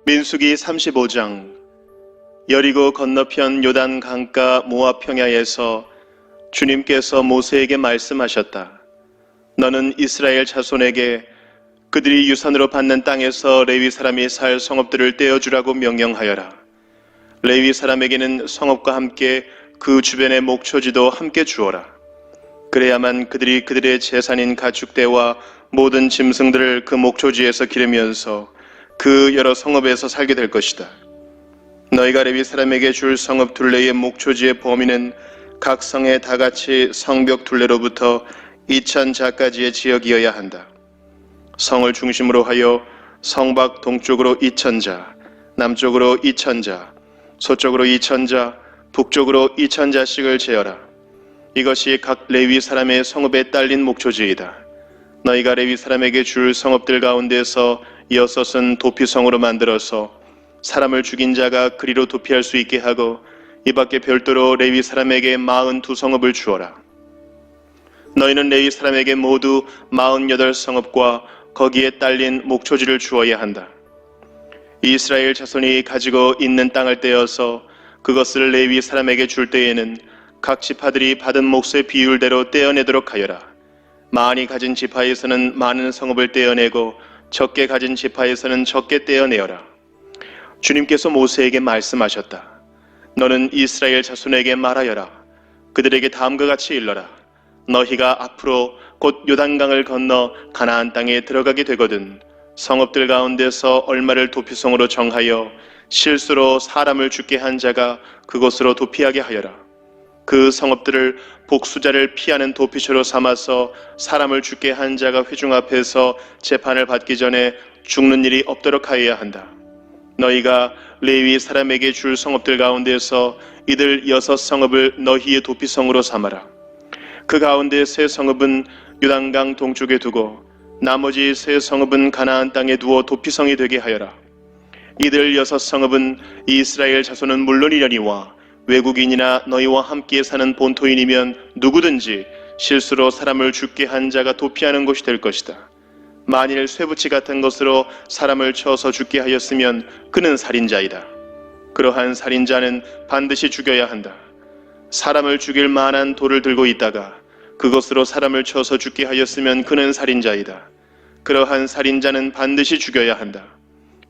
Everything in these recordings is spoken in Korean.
민수기 35장. 여리고 건너편 요단 강가 모압 평야에서 주님께서 모세에게 말씀하셨다. 너는 이스라엘 자손에게 그들이 유산으로 받는 땅에서 레위 사람이 살 성읍들을 떼어주라고 명령하여라. 레위 사람에게는 성읍과 함께 그 주변의 목초지도 함께 주어라. 그래야만 그들이 그들의 재산인 가축대와 모든 짐승들을 그 목초지에서 기르면서 그 여러 성읍에서 살게 될 것이다. 너희가 레위 사람에게 줄 성읍 둘레의 목초지의 범위는 각 성에 다같이 성벽 둘레로부터 2000자까지의 지역이어야 한다. 성을 중심으로 하여 성 밖 동쪽으로 2000자, 남쪽으로 2000자, 서쪽으로 2000자, 북쪽으로 2000자씩을 재어라. 이것이 각 레위 사람의 성읍에 딸린 목초지이다. 너희가 레위 사람에게 줄 성읍들 가운데서 6은 도피성으로 만들어서 사람을 죽인 자가 그리로 도피할 수 있게 하고 이 밖에 별도로 레위 사람에게 42성읍을 주어라. 너희는 레위 사람에게 모두 48성읍과 거기에 딸린 목초지를 주어야 한다. 이스라엘 자손이 가지고 있는 땅을 떼어서 그것을 레위 사람에게 줄 때에는 각 지파들이 받은 몫의 비율대로 떼어내도록 하여라. 많이 가진 지파에서는 많은 성읍을 떼어내고 적게 가진 지파에서는 적게 떼어내어라. 주님께서 모세에게 말씀하셨다. 너는 이스라엘 자손에게 말하여라. 그들에게 다음과 같이 일러라. 너희가 앞으로 곧 요단강을 건너 가나안 땅에 들어가게 되거든 성읍들 가운데서 얼마를 도피성으로 정하여 실수로 사람을 죽게 한 자가 그곳으로 도피하게 하여라. 그 성읍들을 복수자를 피하는 도피처로 삼아서 사람을 죽게 한 자가 회중 앞에서 재판을 받기 전에 죽는 일이 없도록 하여야 한다. 너희가 레위 사람에게 줄 성읍들 가운데서 이들 6성읍을 너희의 도피성으로 삼아라. 그 가운데 3성읍은 요단강 동쪽에 두고 나머지 3성읍은 가나안 땅에 두어 도피성이 되게 하여라. 이들 6성읍은 이스라엘 자손은 물론이려니와 외국인이나 너희와 함께 사는 본토인이면 누구든지 실수로 사람을 죽게 한 자가 도피하는 곳이 될 것이다. 만일 쇠붙이 같은 것으로 사람을 쳐서 죽게 하였으면 그는 살인자이다. 그러한 살인자는 반드시 죽여야 한다. 사람을 죽일 만한 돌을 들고 있다가 그것으로 사람을 쳐서 죽게 하였으면 그는 살인자이다. 그러한 살인자는 반드시 죽여야 한다.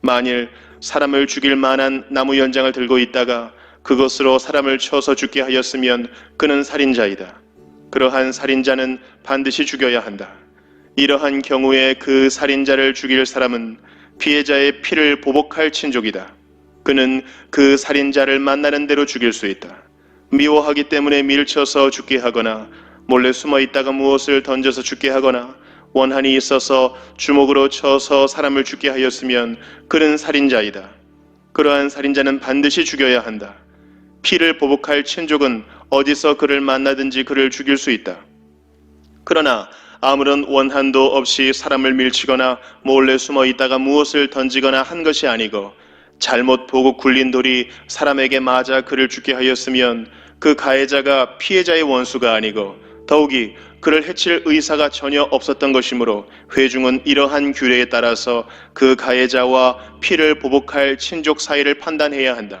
만일 사람을 죽일 만한 나무 연장을 들고 있다가 그것으로 사람을 쳐서 죽게 하였으면 그는 살인자이다. 그러한 살인자는 반드시 죽여야 한다. 이러한 경우에 그 살인자를 죽일 사람은 피해자의 피를 보복할 친족이다. 그는 그 살인자를 만나는 대로 죽일 수 있다. 미워하기 때문에 밀쳐서 죽게 하거나 몰래 숨어 있다가 무엇을 던져서 죽게 하거나 원한이 있어서 주먹으로 쳐서 사람을 죽게 하였으면 그는 살인자이다. 그러한 살인자는 반드시 죽여야 한다. 피를 보복할 친족은 어디서 그를 만나든지 그를 죽일 수 있다. 그러나 아무런 원한도 없이 사람을 밀치거나 몰래 숨어 있다가 무엇을 던지거나 한 것이 아니고 잘못 보고 굴린 돌이 사람에게 맞아 그를 죽게 하였으면 그 가해자가 피해자의 원수가 아니고 더욱이 그를 해칠 의사가 전혀 없었던 것이므로 회중은 이러한 규례에 따라서 그 가해자와 피를 보복할 친족 사이를 판단해야 한다.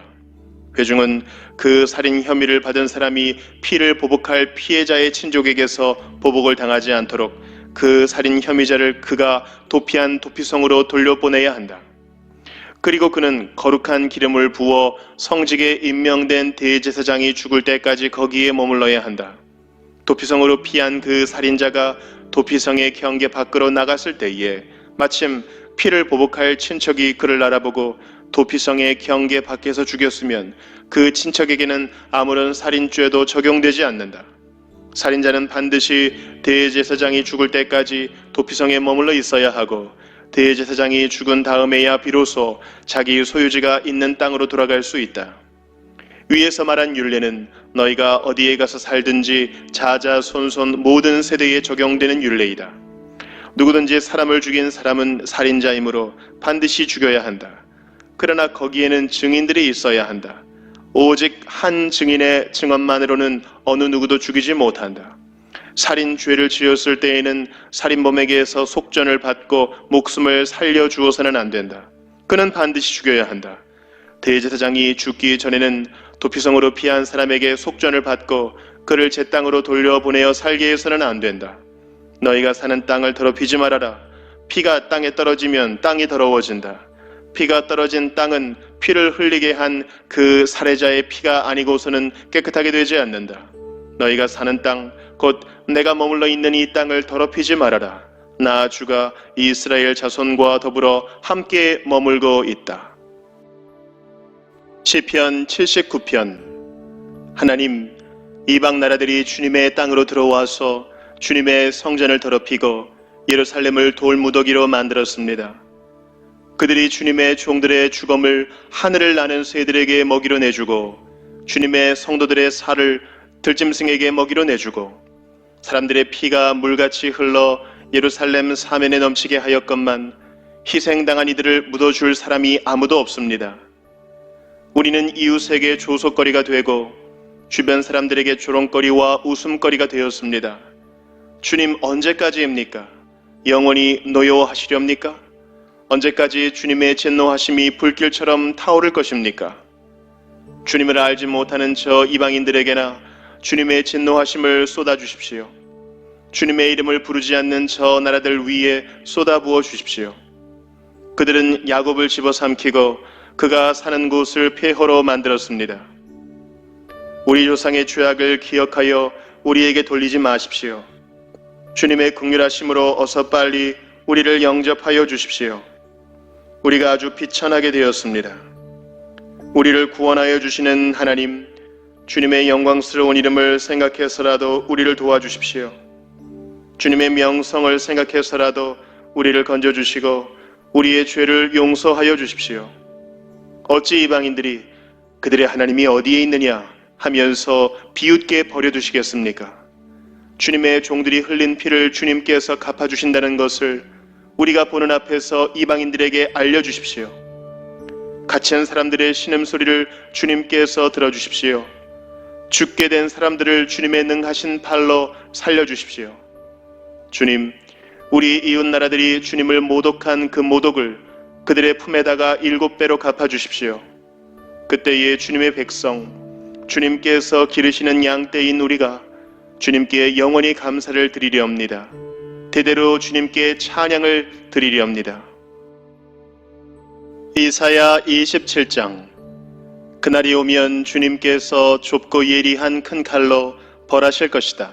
회중은 그 살인 혐의를 받은 사람이 피를 보복할 피해자의 친족에게서 보복을 당하지 않도록 그 살인 혐의자를 그가 도피한 도피성으로 돌려보내야 한다. 그리고 그는 거룩한 기름을 부어 성직에 임명된 대제사장이 죽을 때까지 거기에 머물러야 한다. 도피성으로 피한 그 살인자가 도피성의 경계 밖으로 나갔을 때에 마침 피를 보복할 친척이 그를 알아보고 도피성의 경계 밖에서 죽였으면 그 친척에게는 아무런 살인죄도 적용되지 않는다. 살인자는 반드시 대제사장이 죽을 때까지 도피성에 머물러 있어야 하고 대제사장이 죽은 다음에야 비로소 자기 소유지가 있는 땅으로 돌아갈 수 있다. 위에서 말한 율례는 너희가 어디에 가서 살든지 자자손손 모든 세대에 적용되는 율례이다. 누구든지 사람을 죽인 사람은 살인자이므로 반드시 죽여야 한다. 그러나 거기에는 증인들이 있어야 한다. 오직 한 증인의 증언만으로는 어느 누구도 죽이지 못한다. 살인죄를 지었을 때에는 살인범에게서 속전을 받고 목숨을 살려주어서는 안 된다. 그는 반드시 죽여야 한다. 대제사장이 죽기 전에는 도피성으로 피한 사람에게 속전을 받고 그를 제 땅으로 돌려보내어 살게 해서는 안 된다. 너희가 사는 땅을 더럽히지 말아라. 피가 땅에 떨어지면 땅이 더러워진다. 피가 떨어진 땅은 피를 흘리게 한 그 살해자의 피가 아니고서는 깨끗하게 되지 않는다. 너희가 사는 땅, 곧 내가 머물러 있는 이 땅을 더럽히지 말아라. 나 주가 이스라엘 자손과 더불어 함께 머물고 있다. 시편 79편. 하나님, 이방 나라들이 주님의 땅으로 들어와서 주님의 성전을 더럽히고 예루살렘을 돌무더기로 만들었습니다. 그들이 주님의 종들의 주검을 하늘을 나는 새들에게 먹이로 내주고 주님의 성도들의 살을 들짐승에게 먹이로 내주고 사람들의 피가 물같이 흘러 예루살렘 사면에 넘치게 하였건만 희생당한 이들을 묻어줄 사람이 아무도 없습니다. 우리는 이웃에게 조속거리가 되고 주변 사람들에게 조롱거리와 웃음거리가 되었습니다. 주님, 언제까지입니까? 영원히 노여워하시렵니까? 언제까지 주님의 진노하심이 불길처럼 타오를 것입니까? 주님을 알지 못하는 저 이방인들에게나 주님의 진노하심을 쏟아주십시오. 주님의 이름을 부르지 않는 저 나라들 위에 쏟아부어 주십시오. 그들은 야곱을 집어삼키고 그가 사는 곳을 폐허로 만들었습니다. 우리 조상의 죄악을 기억하여 우리에게 돌리지 마십시오. 주님의 긍휼하심으로 어서 빨리 우리를 영접하여 주십시오. 우리가 아주 비천하게 되었습니다. 우리를 구원하여 주시는 하나님, 주님의 영광스러운 이름을 생각해서라도 우리를 도와주십시오. 주님의 명성을 생각해서라도 우리를 건져주시고 우리의 죄를 용서하여 주십시오. 어찌 이방인들이 그들의 하나님이 어디에 있느냐 하면서 비웃게 버려두시겠습니까? 주님의 종들이 흘린 피를 주님께서 갚아주신다는 것을 우리가 보는 앞에서 이방인들에게 알려주십시오. 갇힌 사람들의 신음소리를 주님께서 들어주십시오. 죽게 된 사람들을 주님의 능하신 팔로 살려주십시오. 주님, 우리 이웃 나라들이 주님을 모독한 그 모독을 그들의 품에다가 7배로 갚아주십시오. 그때에 주님의 백성, 주님께서 기르시는 양떼인 우리가 주님께 영원히 감사를 드리려옵니다. 대대로 주님께 찬양을 드리려옵니다. 이사야 27장. 그날이 오면 주님께서 좁고 예리한 큰 칼로 벌하실 것이다.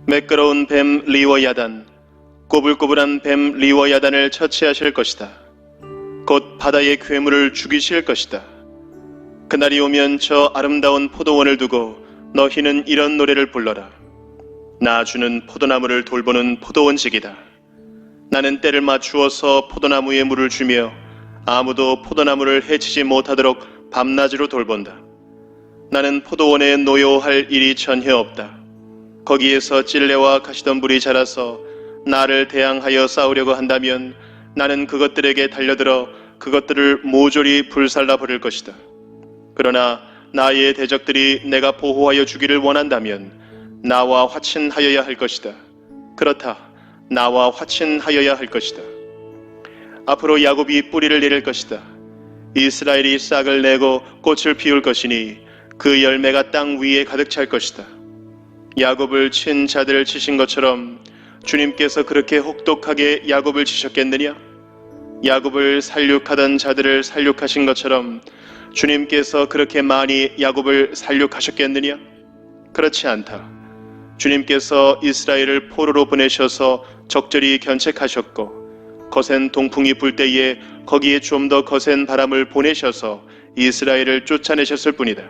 매끄러운 뱀 리워야단, 꼬불꼬불한 뱀 리워야단을 처치하실 것이다. 곧 바다의 괴물을 죽이실 것이다. 그날이 오면 저 아름다운 포도원을 두고 너희는 이런 노래를 불러라. 나 주는 포도나무를 돌보는 포도원직이다. 나는 때를 맞추어서 포도나무에 물을 주며 아무도 포도나무를 해치지 못하도록 밤낮으로 돌본다. 나는 포도원에 노여워할 일이 전혀 없다. 거기에서 찔레와 가시덤불이 자라서 나를 대항하여 싸우려고 한다면 나는 그것들에게 달려들어 그것들을 모조리 불살라 버릴 것이다. 그러나 나의 대적들이 내가 보호하여 주기를 원한다면 나와 화친하여야 할 것이다. 그렇다, 나와 화친하여야 할 것이다. 앞으로 야곱이 뿌리를 내릴 것이다. 이스라엘이 싹을 내고 꽃을 피울 것이니 그 열매가 땅 위에 가득 찰 것이다. 야곱을 친 자들을 치신 것처럼 주님께서 그렇게 혹독하게 야곱을 치셨겠느냐? 야곱을 살육하던 자들을 살육하신 것처럼 주님께서 그렇게 많이 야곱을 살육하셨겠느냐? 그렇지 않다. 주님께서 이스라엘을 포로로 보내셔서 적절히 견책하셨고 거센 동풍이 불 때에 거기에 좀 더 거센 바람을 보내셔서 이스라엘을 쫓아내셨을 뿐이다.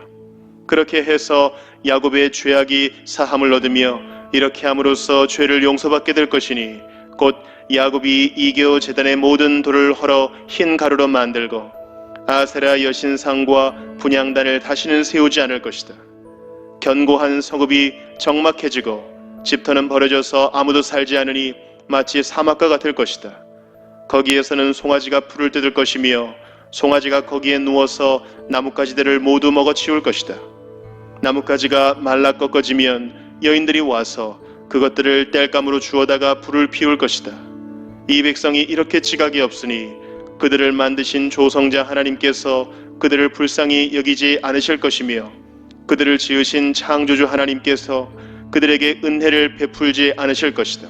그렇게 해서 야곱의 죄악이 사함을 얻으며 이렇게 함으로써 죄를 용서받게 될 것이니 곧 야곱이 이겨 제단의 모든 돌을 헐어 흰 가루로 만들고 아세라 여신상과 분향단을 다시는 세우지 않을 것이다. 견고한 성읍이 적막해지고 집터는 버려져서 아무도 살지 않으니 마치 사막과 같을 것이다. 거기에서는 송아지가 풀을 뜯을 것이며 송아지가 거기에 누워서 나뭇가지들을 모두 먹어치울 것이다. 나뭇가지가 말라 꺾어지면 여인들이 와서 그것들을 땔감으로 주워다가 불을 피울 것이다. 이 백성이 이렇게 지각이 없으니 그들을 만드신 조성자 하나님께서 그들을 불쌍히 여기지 않으실 것이며 그들을 지으신 창조주 하나님께서 그들에게 은혜를 베풀지 않으실 것이다.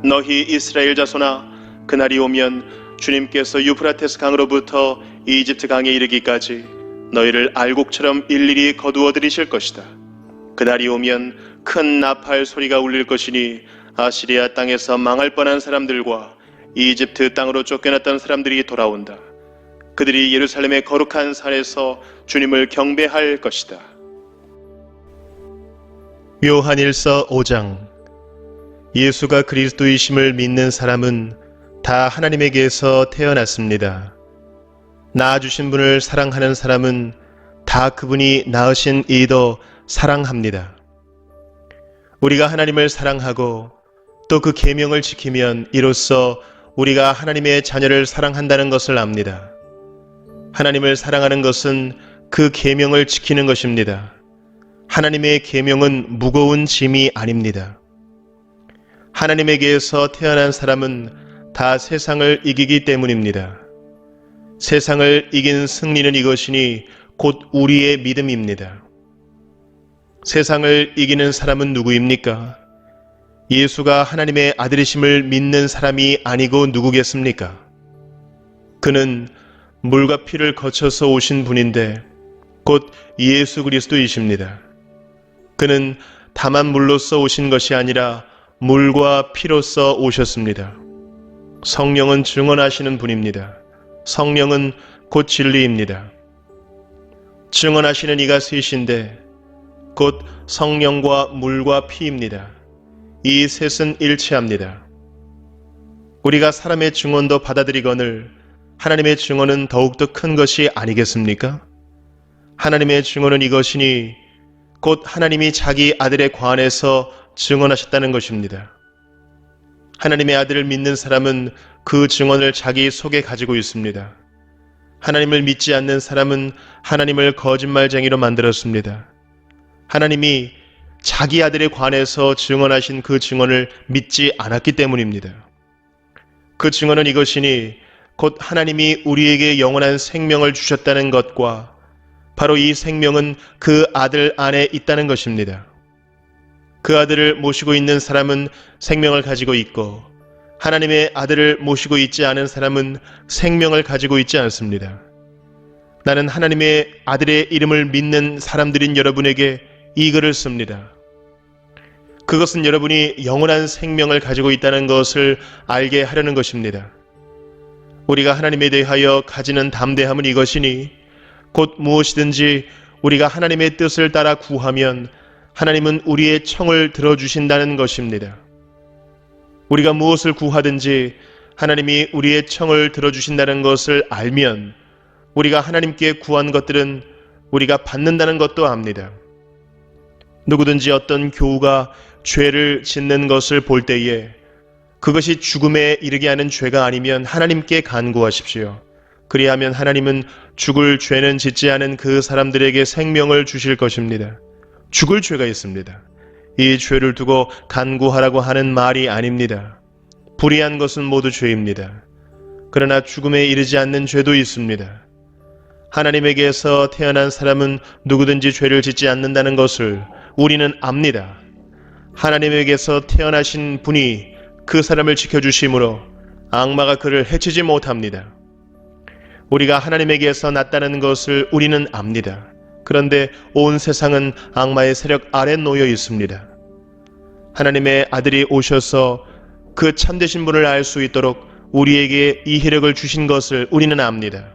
너희 이스라엘 자손아, 그날이 오면 주님께서 유프라테스 강으로부터 이집트 강에 이르기까지 너희를 알곡처럼 일일이 거두어 들이실 것이다. 그날이 오면 큰 나팔 소리가 울릴 것이니 아시리아 땅에서 망할 뻔한 사람들과 이집트 땅으로 쫓겨났던 사람들이 돌아온다. 그들이 예루살렘의 거룩한 산에서 주님을 경배할 것이다. 요한일서 5장. 예수가 그리스도이심을 믿는 사람은 다 하나님에게서 태어났습니다. 낳아주신 분을 사랑하는 사람은 다 그분이 낳으신 이도 사랑합니다. 우리가 하나님을 사랑하고 또 그 계명을 지키면 이로써 우리가 하나님의 자녀를 사랑한다는 것을 압니다. 하나님을 사랑하는 것은 그 계명을 지키는 것입니다. 하나님의 계명은 무거운 짐이 아닙니다. 하나님에게서 태어난 사람은 다 세상을 이기기 때문입니다. 세상을 이긴 승리는 이것이니 곧 우리의 믿음입니다. 세상을 이기는 사람은 누구입니까? 예수가 하나님의 아들이심을 믿는 사람이 아니고 누구겠습니까? 그는 물과 피를 거쳐서 오신 분인데 곧 예수 그리스도이십니다. 그는 다만 물로서 오신 것이 아니라 물과 피로서 오셨습니다. 성령은 증언하시는 분입니다. 성령은 곧 진리입니다. 증언하시는 이가 셋인데 곧 성령과 물과 피입니다. 이 셋은 일치합니다. 우리가 사람의 증언도 받아들이거늘 하나님의 증언은 더욱더 큰 것이 아니겠습니까? 하나님의 증언은 이것이니 곧 하나님이 자기 아들의 관에서 증언하셨다는 것입니다. 하나님의 아들을 믿는 사람은 그 증언을 자기 속에 가지고 있습니다. 하나님을 믿지 않는 사람은 하나님을 거짓말쟁이로 만들었습니다. 하나님이 자기 아들의 관에서 증언하신 그 증언을 믿지 않았기 때문입니다. 그 증언은 이것이니 곧 하나님이 우리에게 영원한 생명을 주셨다는 것과 바로 이 생명은 그 아들 안에 있다는 것입니다. 그 아들을 모시고 있는 사람은 생명을 가지고 있고 하나님의 아들을 모시고 있지 않은 사람은 생명을 가지고 있지 않습니다. 나는 하나님의 아들의 이름을 믿는 사람들인 여러분에게 이 글을 씁니다. 그것은 여러분이 영원한 생명을 가지고 있다는 것을 알게 하려는 것입니다. 우리가 하나님에 대하여 가지는 담대함은 이것이니 곧 무엇이든지 우리가 하나님의 뜻을 따라 구하면 하나님은 우리의 청을 들어주신다는 것입니다. 우리가 무엇을 구하든지 하나님이 우리의 청을 들어주신다는 것을 알면 우리가 하나님께 구한 것들은 우리가 받는다는 것도 압니다. 누구든지 어떤 교우가 죄를 짓는 것을 볼 때에 그것이 죽음에 이르게 하는 죄가 아니면 하나님께 간구하십시오. 그리하면 하나님은 죽을 죄는 짓지 않은 그 사람들에게 생명을 주실 것입니다. 죽을 죄가 있습니다. 이 죄를 두고 간구하라고 하는 말이 아닙니다. 불의한 것은 모두 죄입니다. 그러나 죽음에 이르지 않는 죄도 있습니다. 하나님에게서 태어난 사람은 누구든지 죄를 짓지 않는다는 것을 우리는 압니다. 하나님에게서 태어나신 분이 그 사람을 지켜주심으로 악마가 그를 해치지 못합니다. 우리가 하나님에게서 났다는 것을 우리는 압니다. 그런데 온 세상은 악마의 세력 아래 놓여 있습니다. 하나님의 아들이 오셔서 그 참되신 분을 알 수 있도록 우리에게 이 희력을 주신 것을 우리는 압니다.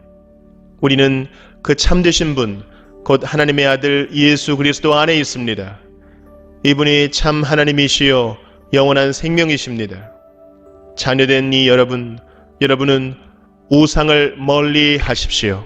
우리는 그 참되신 분, 곧 하나님의 아들 예수 그리스도 안에 있습니다. 이분이 참 하나님이시요 영원한 생명이십니다. 자녀된 이 여러분은 우상을 멀리 하십시오.